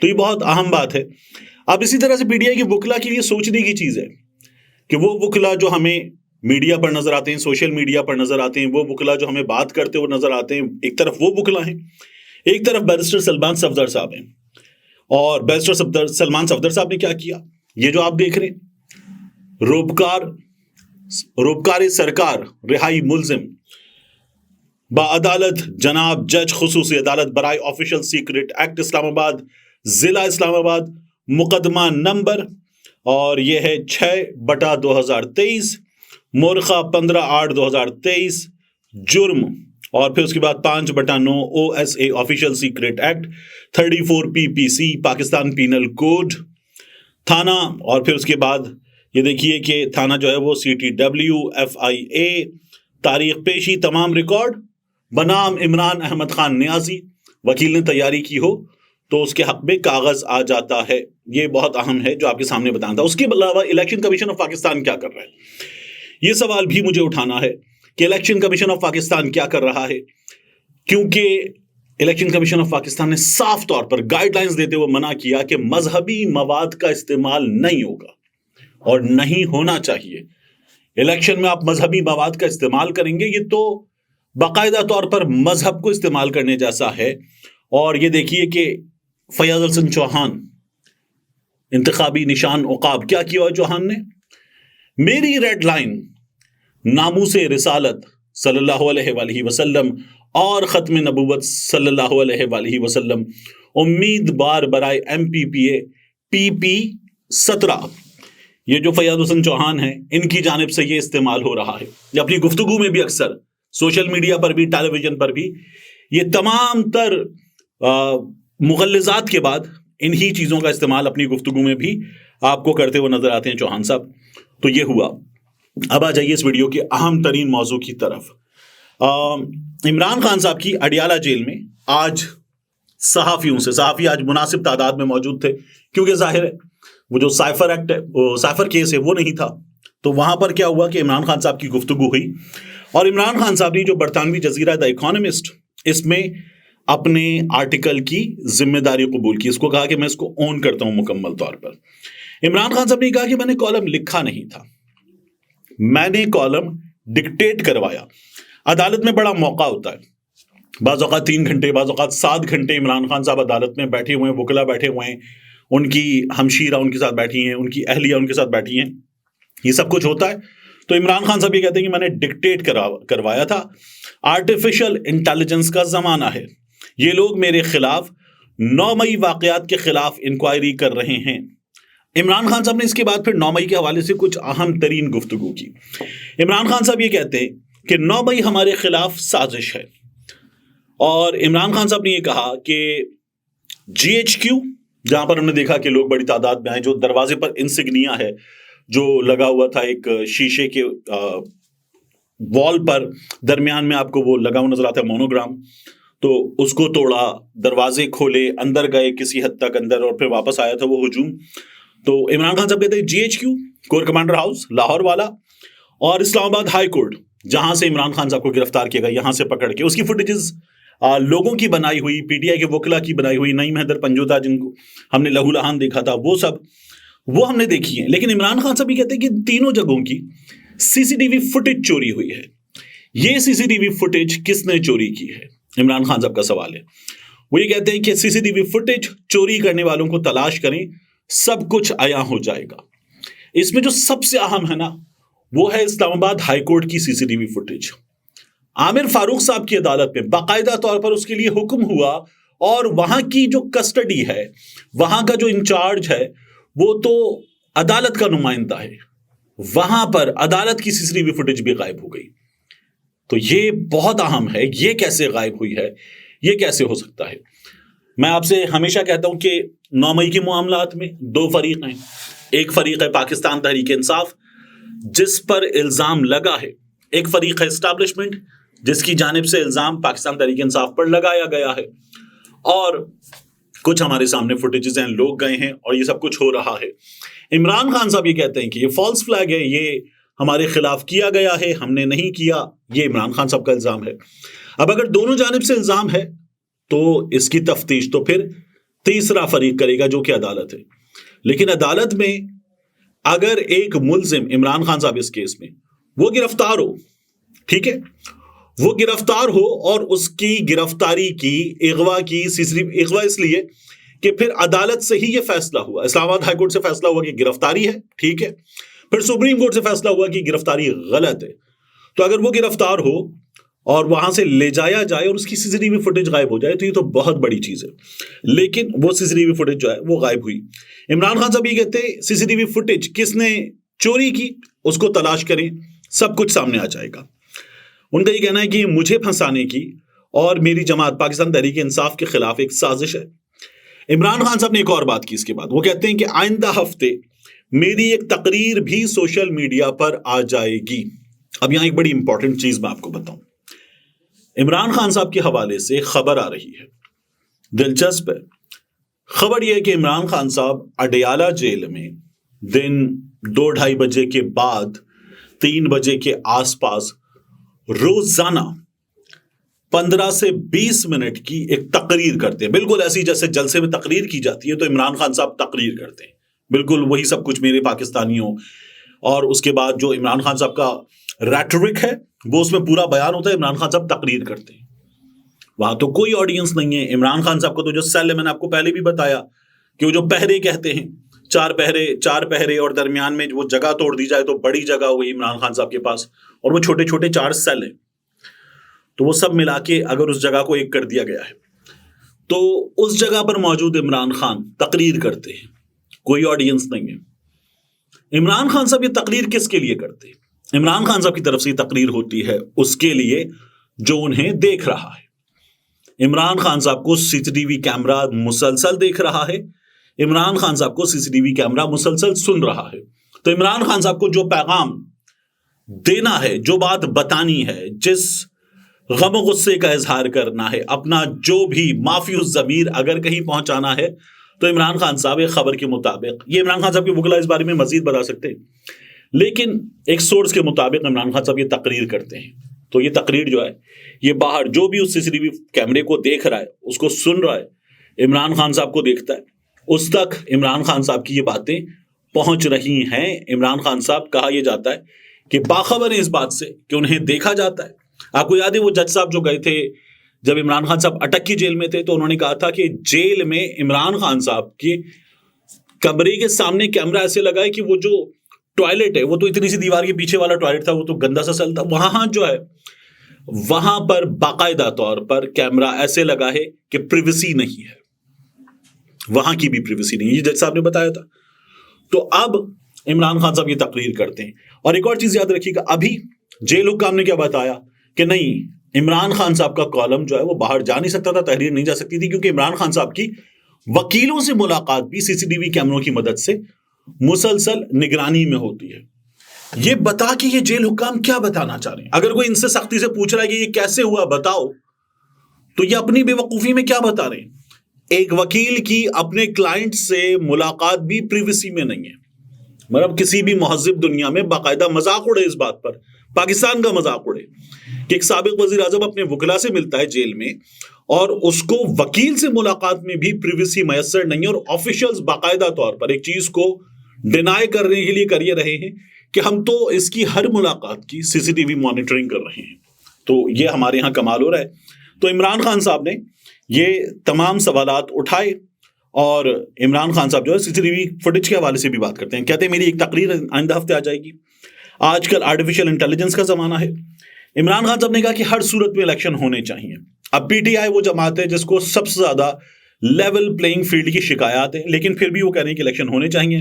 تو یہ بہت اہم بات ہے. اب اسی طرح سے پی ٹی آئی کے وکلا کے لیے سوچنے کی چیز ہے کہ وہ وکلا جو ہمیں میڈیا پر نظر آتے ہیں, سوشل میڈیا پر نظر آتے ہیں, وہ وکلا جو ہمیں بات کرتے ہوئے نظر آتے ہیں, ایک طرف وہ وکلا ہیں, ایک طرف بیرسٹر سلمان صفدر صاحب ہیں. اور بیرسٹر سلمان صفدر صاحب نے کیا کیا, یہ جو آپ دیکھ رہے ہیں, روبکار سرکار رہائی ملزم بعدالت جناب جج خصوصی عدالت برائے آفیشل سیکرٹ ایکٹ اسلام آباد ضلع اسلام آباد, مقدمہ نمبر اور یہ ہے 6/2023, مورخہ 15/8/2023, جرم اور پھر اس کے بعد 5/9 OSA official secret act 34 PPC Pakistan penal code, تھانہ اور پھر اس کے بعد یہ دیکھیے کہ تھانہ جو ہے وہ CTW FIA, تاریخ پیشی تمام ریکارڈ بنام عمران احمد خان نیازی, وکیل نے تیاری کی ہو تو اس کے حق میں کاغذ آ جاتا ہے. یہ بہت اہم ہے جو آپ کے سامنے بتانا تھا. اس کے علاوہ الیکشن کمیشن آف پاکستان کیا کر رہا ہے, یہ سوال بھی مجھے اٹھانا ہے کہ الیکشن کمیشن آف پاکستان کیا کر رہا ہے, کیونکہ الیکشن کمیشن آف پاکستان نے صاف طور پر گائیڈ لائنز دیتے ہوئے منع کیا کہ مذہبی مواد کا استعمال نہیں ہوگا اور نہیں ہونا چاہیے. الیکشن میں آپ مذہبی مواد کا استعمال کریں گے, یہ تو باقاعدہ طور پر مذہب کو استعمال کرنے جیسا ہے. اور یہ دیکھیے کہ فیاض الحسن چوہان انتخابی نشان عقاب کیا کیا چوہان نے, میری ریڈ لائن ناموس رسالت صلی اللہ علیہ وآلہ وسلم اور ختم نبوت صلی اللہ علیہ وآلہ وسلم, امیدوار برائے MPPA PP 17, یہ جو فیاض حسن چوہان ہیں ان کی جانب سے یہ استعمال ہو رہا ہے. یہ اپنی گفتگو میں بھی اکثر سوشل میڈیا پر بھی ٹیلی ویژن پر بھی یہ تمام تر مغلظات کے بعد انہی چیزوں کا استعمال اپنی گفتگو میں بھی آپ کو کرتے ہوئے نظر آتے ہیں چوہان صاحب. تو یہ ہوا. اب آ جائیے اس ویڈیو کے اہم ترین موضوع کی طرف. عمران خان صاحب کی اڈیالہ جیل میں آج صحافی آج مناسب تعداد میں موجود تھے, کیونکہ ظاہر ہے وہ جو سائفر ایکٹ ہے, سائفر کیس ہے, وہ نہیں تھا. تو وہاں پر کیا ہوا کہ عمران خان صاحب کی گفتگو ہوئی اور عمران خان صاحب نے جو برطانوی جزیرہ دا اکانومسٹ اس میں اپنے آرٹیکل کی ذمہ داری قبول کی, اس کو کہا کہ میں اس کو اون کرتا ہوں مکمل طور پر. عمران خان صاحب نے کہا کہ میں نے کالم لکھا نہیں تھا, میں نے کالم ڈکٹیٹ کروایا. عدالت میں بڑا موقع ہوتا ہے, بعض اوقات 3 گھنٹے بعض اوقات 7 گھنٹے عمران خان صاحب عدالت میں بیٹھے ہوئے ہیں, وکلا بیٹھے ہوئے ہیں, ان کی ہمشیرہ ان کے ساتھ بیٹھی ہیں, ان کی اہلیہ ان کے ساتھ بیٹھی ہیں, یہ سب کچھ ہوتا ہے. تو عمران خان صاحب یہ کہتے ہیں کہ میں نے ڈکٹیٹ کروایا تھا. آرٹیفیشل انٹیلیجنس کا زمانہ ہے, یہ لوگ میرے خلاف 9 مئی واقعات کے خلاف انکوائری کر رہے ہیں. عمران خان صاحب نے اس کے بعد پھر 9 مئی کے حوالے سے کچھ اہم ترین گفتگو کی. عمران خان صاحب یہ کہتے ہیں کہ 9 مئی ہمارے خلاف سازش ہے, اور عمران خان صاحب نے یہ کہا کہ GHQ جہاں پر ہم نے دیکھا کہ لوگ بڑی تعداد میں آئے, جو دروازے پر انسگنیا ہے جو لگا ہوا تھا ایک شیشے کے وال پر, درمیان میں آپ کو وہ لگا ہوا نظر آتا ہے مونوگرام, تو اس کو توڑا, دروازے کھولے, اندر گئے کسی حد تک اندر, اور پھر واپس آیا تھا وہ ہجوم. تو عمران خان صاحب کہتے ہیں GHQ corps commander house Lahore والا اور اسلام آباد ہائی کورٹ جہاں سے عمران خان صاحب کو گرفتار کیا گیا, یہاں سے پکڑ کے اس کی فوٹیجز لوگوں کی بنائی ہوئی, PTI کے وکلا کی بنائی ہوئی, نعیم حیدر پنجوتا جن کو ہم نے لہو لہان دیکھا تھا, وہ سب وہ ہم نے دیکھی ہیں. لیکن عمران خان صاحب یہ کہتے ہیں کہ تینوں جگہوں کی CCTV فوٹیج چوری ہوئی ہے. یہ CCTV فوٹیج کس نے چوری کی ہے, عمران خان صاحب کا سوال ہے. وہ یہ کہتے ہیں کہ CCTV فوٹیج چوری کرنے والوں کو تلاش کریں, سب کچھ عیاں ہو جائے گا. اس میں جو سب سے اہم ہے نا وہ ہے اسلام آباد ہائی کورٹ کی CCTV فوٹیج. عامر فاروق صاحب کی عدالت میں باقاعدہ طور پر اس کے لیے حکم ہوا, اور وہاں کی جو کسٹڈی ہے, وہاں کا جو انچارج ہے, وہ تو عدالت کا نمائندہ ہے, وہاں پر عدالت کی CCTV فوٹیج بھی غائب ہو گئی. تو یہ بہت اہم ہے, یہ کیسے غائب ہوئی ہے, یہ کیسے ہو سکتا ہے. میں آپ سے ہمیشہ کہتا ہوں کہ 9 مئی کے معاملات میں 2 فریق ہیں. ایک فریق ہے پاکستان تحریک انصاف جس پر الزام لگا ہے, ایک فریق ہے اسٹیبلشمنٹ جس کی جانب سے الزام پاکستان تحریک انصاف پر لگایا گیا ہے, اور کچھ ہمارے سامنے فوٹیجز ہیں, لوگ گئے ہیں اور یہ سب کچھ ہو رہا ہے. عمران خان صاحب یہ کہتے ہیں کہ یہ فالس فلیگ ہے, یہ ہمارے خلاف کیا گیا ہے, ہم نے نہیں کیا, یہ عمران خان صاحب کا الزام ہے. اب اگر دونوں جانب سے الزام ہے تو اس کی تفتیش تو پھر تیسرا فریق کرے گا جو کہ عدالت ہے. لیکن عدالت میں اگر ایک ملزم عمران خان صاحب اس کیس میں وہ گرفتار ہو, ٹھیک ہے, وہ گرفتار ہو اور اس کی گرفتاری کی اغوا کی اغوا اس لیے کہ پھر عدالت سے ہی یہ فیصلہ ہوا, اسلام آباد ہائی کورٹ سے فیصلہ ہوا کہ گرفتاری ہے, ٹھیک ہے, پھر سپریم کورٹ سے فیصلہ ہوا کہ گرفتاری غلط ہے, تو اگر وہ گرفتار ہو اور وہاں سے لے جایا جائے اور اس کی سی ٹی وی فوٹیج غائب ہو جائے تو یہ تو بہت بڑی چیز ہے. لیکن وہ سی ٹی وی فوٹیج جو ہے وہ غائب ہوئی. عمران خان صاحب یہ کہتے ہیں سی ٹی وی فوٹیج کس نے چوری کی اس کو تلاش کریں, سب کچھ سامنے آ جائے گا. ان کا یہ کہنا ہے کہ مجھے پھنسانے کی اور میری جماعت پاکستان تحریک انصاف کے خلاف ایک سازش ہے. عمران خان صاحب نے ایک اور بات کی اس کے بعد, وہ کہتے ہیں کہ آئندہ ہفتے میری ایک تقریر بھی سوشل میڈیا پر آ جائے گی. اب یہاں ایک بڑی امپورٹنٹ چیز میں آپ کو بتاؤں. عمران خان صاحب کے حوالے سے خبر آ رہی ہے, دلچسپ ہے. خبر یہ ہے کہ عمران خان صاحب اڈیالہ جیل میں دن 2-2:30 بجے کے بعد 3 بجے کے آس پاس روزانہ 15 سے 20 منٹ کی ایک تقریر کرتے ہیں, بالکل ایسی جیسے جلسے میں تقریر کی جاتی ہے تو عمران خان صاحب تقریر کرتے ہیں, بالکل وہی سب کچھ میرے پاکستانیوں. اور اس کے بعد جو عمران خان صاحب کا ریٹرک ہے وہ اس میں پورا بیان ہوتا ہے, عمران خان صاحب تقریر کرتے ہیں. وہاں تو کوئی آڈینس نہیں ہے. عمران خان صاحب کو تو جو سیل ہے, میں نے آپ کو پہلے بھی بتایا کہ وہ جو پہرے کہتے ہیں, 4 پہرے اور درمیان میں وہ جگہ توڑ دی جائے تو بڑی جگہ ہوئی عمران خان صاحب کے پاس, اور وہ چھوٹے چھوٹے 4 سیل ہیں, تو وہ سب ملا کے اگر اس جگہ کو ایک کر دیا گیا ہے تو اس جگہ پر موجود عمران خان تقریر کرتے ہیں, کوئی آڈینس نہیں ہے. عمران خان صاحب یہ تقریر کس کے لیے کرتے ہیں؟ عمران خان صاحب کی طرف سے یہ تقریر ہوتی ہے اس کے لیے جو انہیں دیکھ رہا ہے. عمران خان صاحب کو سی سی ٹی وی کیمرہ مسلسل دیکھ رہا ہے, عمران خان صاحب کو سی سی ٹی وی کیمرہ مسلسل سن رہا ہے. تو عمران خان صاحب کو جو پیغام دینا ہے, جو بات بتانی ہے, جس غم و غصے کا اظہار کرنا ہے, اپنا جو بھی معافی الضمیر اگر کہیں پہنچانا ہے, تو عمران خان صاحب ایک خبر کے مطابق, یہ عمران خان صاحب کے وکلا اس بارے میں مزید بتا سکتے ہیں, لیکن ایک سورس کے مطابق عمران خان صاحب یہ تقریر کرتے ہیں. تو یہ تقریر جو ہے یہ باہر جو بھی اس سی سی ٹی وی کیمرے کو دیکھ رہا ہے, اس کو سن رہا ہے, عمران خان صاحب کو دیکھتا ہے, اس تک عمران خان صاحب کی یہ باتیں پہنچ رہی ہیں. عمران خان صاحب کہا یہ جاتا ہے کہ باخبر ہیں اس بات سے کہ انہیں دیکھا جاتا ہے. آپ کو یاد ہے وہ جج صاحب جو گئے تھے جب عمران خان صاحب اٹک کی جیل میں تھے, تو انہوں نے کہا تھا کہ جیل میں عمران خان صاحب کے کمرے کے سامنے کیمرہ ایسے لگا ہے کہ وہ جو ٹوائلٹ ہے وہ تو اتنی سی دیوار کے پیچھے والا ٹوائلٹ تھا, وہ تو گندا سا سیل تھا, وہاں جو ہے وہاں پر باقاعدہ طور پر کیمرہ ایسے لگا ہے کہ پریویسی نہیں ہے, وہاں کی بھی پریویسی نہیں ہے, یہ جج صاحب نے بتایا تھا. تو اب عمران خان صاحب یہ تقریر کرتے ہیں. اور ایک اور چیز یاد رکھیے گا, ابھی جیل حکام نے کیا بتایا کہ نہیں, عمران خان صاحب کا کالم جو ہے وہ باہر جا نہیں سکتا تھا, تحریر نہیں جا سکتی تھی, کیونکہ عمران خان صاحب کی وکیلوں سے ملاقات بھی سی سی ٹی وی کیمروں کی مدد سے مسلسل نگرانی میں ہوتی ہے. یہ بتا کہ یہ جیل حکام کیا بتانا چاہ رہے ہیں. اگر کوئی ان سے سختی سے پوچھ رہا ہے کہ یہ کیسے ہوا بتاؤ, تو یہ اپنی بے وقوفی میں کیا بتا رہے ہیں. ایک وکیل کی اپنے کلائنٹ سے ملاقات بھی پریویسی میں نہیں ہے. مطلب کسی بھی مہذب دنیا میں باقاعدہ مذاق اڑے اس بات پر, پاکستان کا مذاق اڑے کہ ایک سابق وزیر اعظم اپنے وکلا سے ملتا ہے جیل میں, اور اس کو وکیل سے ملاقات میں بھی پریویسی میسر نہیں ہے, اور آفیشلز باقاعدہ طور پر ایک چیز کو ڈینائی کرنے کے لیے کر یہ رہے ہیں کہ ہم تو اس کی ہر ملاقات کی سی سی ٹی وی مانیٹرنگ کر رہے ہیں. تو یہ ہمارے یہاں کمال ہو رہا ہے. تو عمران خان صاحب نے یہ تمام سوالات اٹھائے, اور عمران خان صاحب جو ہے سی سی ٹی وی فوٹیج کے حوالے سے بھی بات کرتے ہیں. کہتے ہیں میری ایک تقریر آئندہ ہفتے آ جائے گی. آج کل آرٹیفیشل انٹیلیجنس کا زمانہ ہے. عمران خان صاحب نے کہا کہ ہر صورت میں الیکشن ہونے چاہیے. اب پی ٹی آئی وہ جماعت ہے جس کو سب سے زیادہ لیول پلینگ فیلڈ کی شکایات ہیں, لیکن پھر بھی وہ کہہ رہے ہیں کہ الیکشن ہونے چاہیے.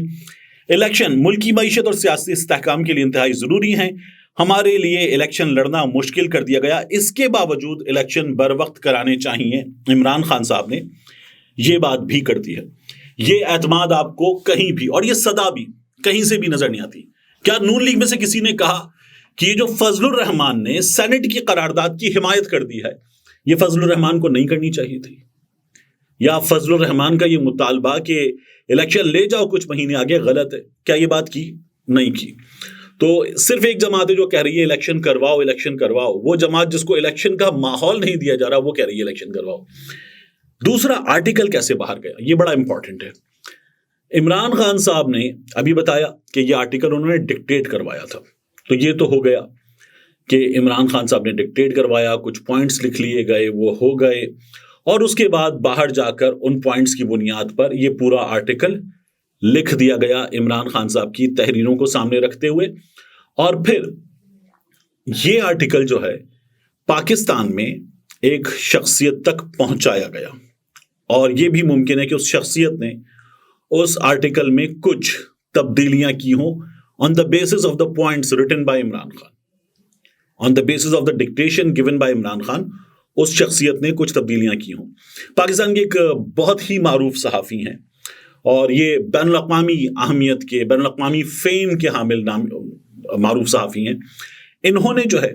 الیکشن ملکی معیشت اور سیاسی استحکام کے لیے انتہائی ضروری ہیں. ہمارے لیے الیکشن لڑنا مشکل کر دیا گیا, اس کے باوجود الیکشن بر وقت کرانے چاہیے. عمران خان صاحب نے یہ بات بھی کر دی ہے. یہ اعتماد آپ کو کہیں بھی, اور یہ صدا بھی کہیں سے بھی نظر نہیں آتی. کیا نون لیگ میں سے کسی نے کہا کہ یہ جو فضل الرحمان نے سینٹ کی قرارداد کی حمایت کر دی ہے, یہ فضل الرحمان کو نہیں کرنی چاہیے تھی؟ یا فضل الرحمان کا یہ مطالبہ کہ الیکشن لے جاؤ کچھ مہینے آگے غلط ہے, کیا یہ بات کی؟ نہیں کی. تو صرف ایک جماعت ہے جو کہہ رہی ہے الیکشن کرواؤ الیکشن کرواؤ. وہ جماعت جس کو الیکشن کا ماحول نہیں دیا جا رہا وہ کہہ رہی ہے الیکشن کرواؤ. دوسرا آرٹیکل کیسے باہر گیا، یہ بڑا امپورٹنٹ ہے۔ عمران خان صاحب نے ابھی بتایا کہ یہ آرٹیکل انہوں نے ڈکٹیٹ کروایا تھا، تو یہ تو ہو گیا کہ عمران خان صاحب نے ڈکٹیٹ کروایا، کچھ پوائنٹس لکھ لیے گئے، وہ ہو گئے، اور اس کے بعد باہر جا کر ان پوائنٹس کی بنیاد پر یہ پورا آرٹیکل لکھ دیا گیا عمران خان صاحب کی تحریروں کو سامنے رکھتے ہوئے۔ اور پھر یہ آرٹیکل جو ہے پاکستان میں ایک شخصیت تک پہنچایا گیا، اور یہ بھی ممکن ہے کہ اس شخصیت نے اس آرٹیکل میں کچھ تبدیلیاں کی ہوں on the basis of the points written by Imran Khan, on the basis of the dictation given by Imran Khan, اس شخصیت نے کچھ تبدیلیاں کی ہوں۔ پاکستان کے ایک بہت ہی معروف صحافی ہیں، اور یہ بین الاقوامی اہمیت کے، بین الاقوامی فیم کے حامل معروف صحافی ہیں۔ انہوں نے جو ہے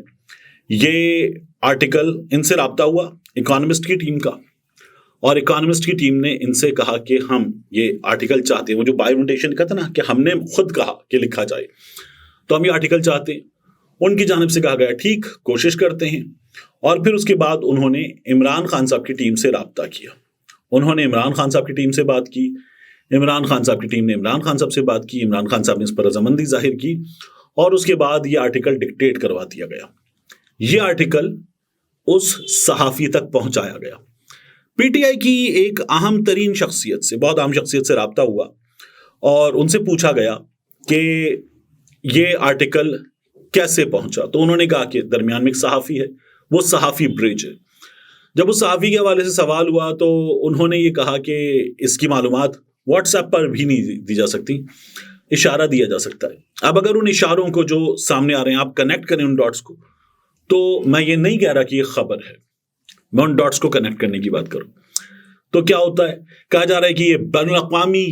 یہ آرٹیکل، ان سے رابطہ ہوا اکانومسٹ کی ٹیم کا، اور اکانومسٹ کی ٹیم نے ان سے کہا کہ ہم یہ آرٹیکل چاہتے ہیں، وہ جو بائیو نوٹیشن کہتا نا کہ ہم نے خود کہا کہ لکھا جائے، تو ہم یہ آرٹیکل چاہتے ہیں۔ ان کی جانب سے کہا گیا ٹھیک، کوشش کرتے ہیں۔ اور پھر اس کے بعد انہوں نے عمران خان صاحب کی ٹیم سے رابطہ کیا، انہوں نے عمران خان صاحب کی ٹیم سے بات کی، عمران خان صاحب کی ٹیم نے عمران خان صاحب سے بات کی، عمران خان صاحب نے اس پر رضامندی ظاہر کی، اور اس کے بعد یہ آرٹیکل ڈکٹیٹ کروا دیا گیا۔ یہ آرٹیکل اس صحافی تک پہنچایا گیا۔ پی ٹی آئی کی ایک اہم ترین شخصیت سے، بہت اہم شخصیت سے رابطہ ہوا، اور ان سے پوچھا گیا کہ یہ آرٹیکل کیسے پہنچا، تو انہوں نے کہا کہ درمیان میں ایک صحافی ہے، وہ صحافی برج ہے۔ جب اس صحافی کے حوالے سے سوال ہوا تو انہوں نے یہ کہا کہ اس کی معلومات واٹس ایپ پر بھی نہیں دی جا سکتی، اشارہ دیا جا سکتا ہے۔ اب اگر ان اشاروں کو جو سامنے آ رہے ہیں آپ کنیکٹ کریں ان ڈاٹس کو، تو میں یہ نہیں کہہ رہا کہ یہ خبر ہے، میں ان ڈاٹس کو کنیکٹ کرنے کی بات کروں تو کیا ہوتا ہے، کہا جا رہا ہے کہ یہ بین الاقوامی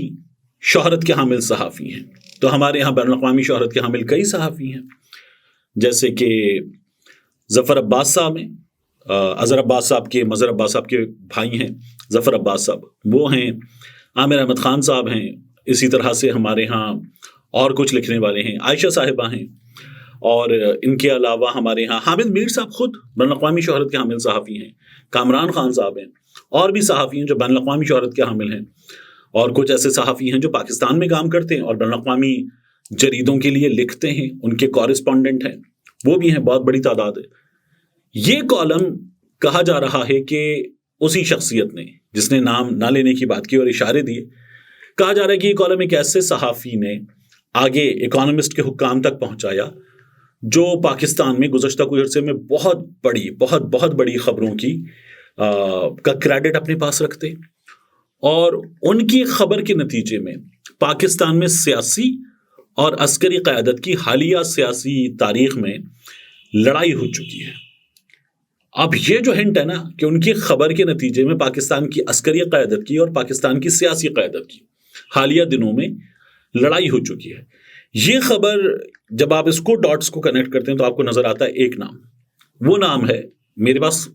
شہرت کے حامل صحافی ہیں۔ تو ہمارے یہاں بین الاقوامی شہرت کے حامل کئی صحافی ہیں، جیسے کہ ظفر عباس صاحب ہیں، اظہر عباس صاحب کے، مظہر عباس صاحب کے بھائی ہیں ظفر عباس صاحب، وہ ہیں، عامر احمد خان صاحب ہیں، اسی طرح سے ہمارے ہاں اور کچھ لکھنے والے ہیں، عائشہ صاحبہ ہیں، اور ان کے علاوہ ہمارے ہاں حامد میر صاحب خود بین الاقوامی شہرت کے حامل صحافی ہیں، کامران خان صاحب ہیں، اور بھی صحافی ہیں جو بین الاقوامی شہرت کے حامل ہیں، اور کچھ ایسے صحافی ہیں جو پاکستان میں کام کرتے ہیں اور بین الاقوامی جریدوں کے لیے لکھتے ہیں، ان کے کورسپونڈنٹ ہیں، وہ بھی ہیں، بہت بڑی تعداد ہے۔ یہ کالم کہا جا رہا ہے کہ اسی شخصیت نے، جس نے نام نہ لینے کی بات کی اور اشارے دیے، کہا جا رہا ہے کہ یہ کالم ایک ایسے صحافی نے آگے اکانومسٹ کے حکام تک پہنچایا جو پاکستان میں گزشتہ کچھ عرصے میں بہت بڑی خبروں کی کا کریڈٹ اپنے پاس رکھتے، اور ان کی خبر کے نتیجے میں پاکستان میں سیاسی اور عسکری قیادت کی حالیہ سیاسی تاریخ میں لڑائی ہو چکی ہے۔ اب یہ جو ہنٹ ہے نا کہ ان کی خبر کے نتیجے میں پاکستان کی عسکری قیادت کی اور پاکستان کی سیاسی قیادت کی حالیہ دنوں میں لڑائی ہو چکی ہے، یہ خبر جب آپ اس کو ڈاٹس کو کنیکٹ کرتے ہیں تو آپ کو نظر آتا ہے ایک نام، وہ نام ہے، میرے پاس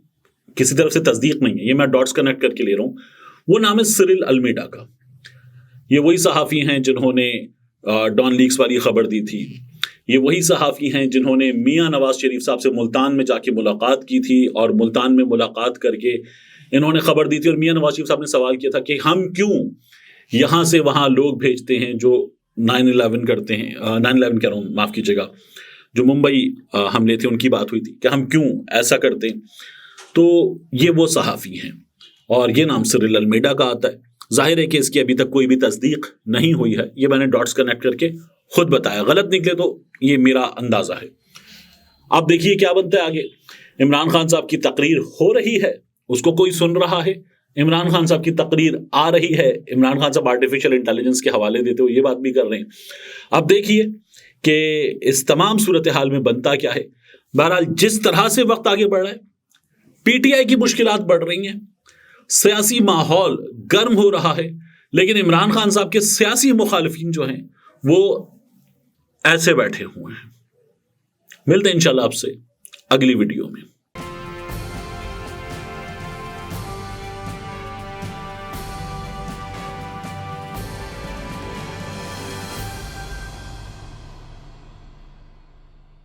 کسی طرف سے تصدیق نہیں ہے، یہ میں ڈاٹس کنیکٹ کر کے لے رہا ہوں، وہ نام ہے سرل المیڈا کا۔ یہ وہی صحافی ہیں جنہوں نے ڈان لیکس والی خبر دی تھی، یہ وہی صحافی ہیں جنہوں نے میاں نواز شریف صاحب سے ملتان میں جا کے ملاقات کی تھی، اور ملتان میں ملاقات کر کے انہوں نے خبر دی تھی، اور میاں نواز شریف صاحب نے سوال کیا تھا کہ ہم کیوں یہاں سے وہاں لوگ بھیجتے ہیں جو 9/11 کرتے ہیں، 9/11 کہہ رہا ہوں، معاف کیجیے گا، جو ممبئی حملے تھے ان کی بات ہوئی تھی کہ ہم کیوں ایسا کرتے ہیں۔ تو یہ وہ صحافی ہیں، اور یہ نام سرل المیڈا کا آتا ہے۔ ظاہر ہے کہ اس کی ابھی تک کوئی بھی تصدیق نہیں ہوئی ہے، یہ میں نے ڈاٹس کنیکٹ کر کے خود بتایا، غلط نکلے تو یہ میرا اندازہ ہے۔ اب دیکھیے کیا بنتا ہے آگے۔ عمران خان صاحب کی تقریر ہو رہی ہے، اس کو کوئی سن رہا ہے، عمران خان صاحب کی تقریر آ رہی ہے، عمران خان صاحب آرٹیفیشل انٹیلیجنس کے حوالے دیتے ہوئے یہ بات بھی کر رہے ہیں۔ اب دیکھیے کہ اس تمام صورتحال میں بنتا کیا ہے۔ بہرحال جس طرح سے وقت آگے بڑھ رہا ہے، پی ٹی آئی کی مشکلات بڑھ رہی ہیں، سیاسی ماحول گرم ہو رہا ہے، لیکن عمران خان صاحب کے سیاسی مخالفین جو ہیں وہ ایسے بیٹھے ہوئے ہیں۔ ملتے ہیں انشاءاللہ آپ سے اگلی ویڈیو میں۔